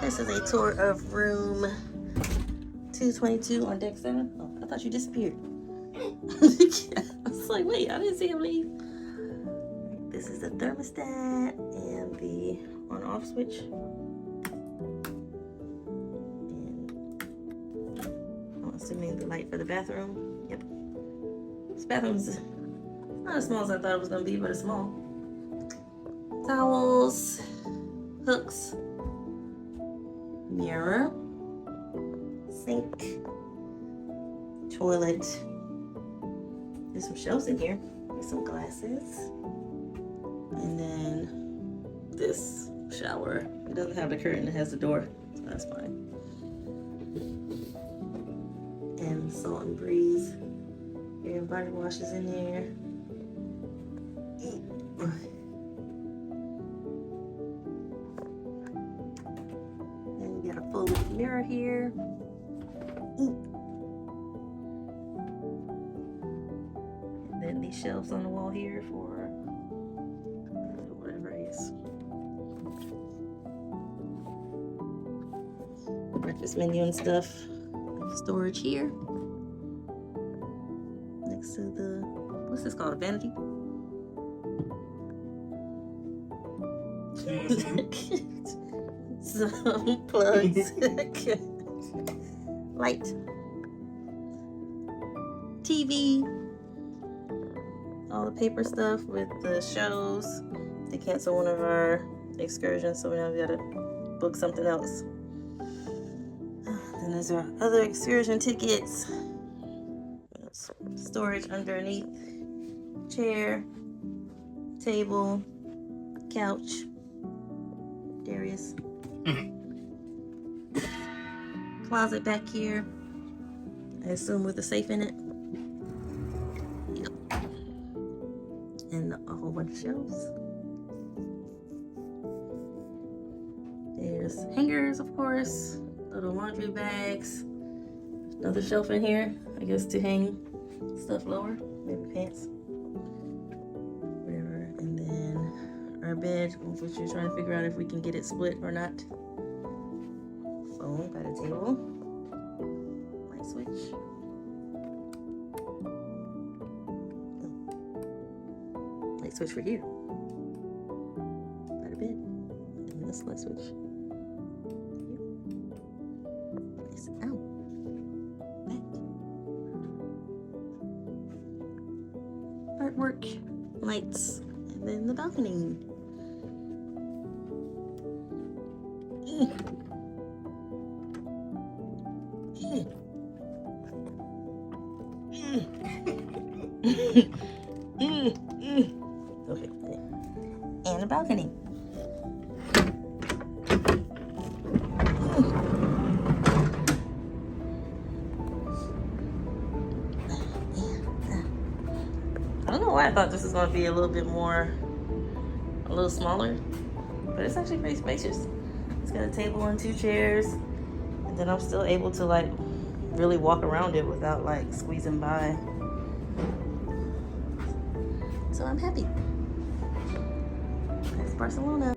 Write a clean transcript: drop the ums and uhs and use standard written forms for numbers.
This is a tour of room 222 on deck 7. Oh, I thought you disappeared. I was like, wait, I didn't see him leave. This is the thermostat and the on-off switch. And I'm assuming the light for the bathroom. Yep. This bathroom's not as small as I thought it was going to be, but it's small. Towels, hooks, mirror, sink, toilet. There's some shelves in here with some glasses. And then this shower. It doesn't have the curtain, it has the door, so that's fine. And Salt and Breeze. Your body wash is in there. And you got a full mirror here. And then these shelves on the wall here for whatever it is. Breakfast menu and stuff. Storage here. Next to the, what's this called, a vanity? Some plugs. Light. TV. All the paper stuff with the shows. They canceled one of our excursions, so now we gotta book something else. Then there's our other excursion tickets. Storage underneath. Chair. Table. Couch. Darius. Closet back here. I assume with a safe in it. Yep. And a whole bunch of shelves. There's hangers, of course. Little laundry bags. Another shelf in here, I guess to hang stuff lower. Maybe pants. Whatever. And then our bed, which we're trying to figure out if we can get it split or not. Phone by the table. Light switch. Light switch for here. By the bed. And this light switch. It's out. Back. Artwork. Lights. And then the balcony. Okay, and a balcony. I don't know why I thought this was going to be a little smaller, but it's actually pretty spacious. It's got a table and 2 chairs, and then I'm still able to like really walk around it without like squeezing by. So I'm happy. That's Barcelona.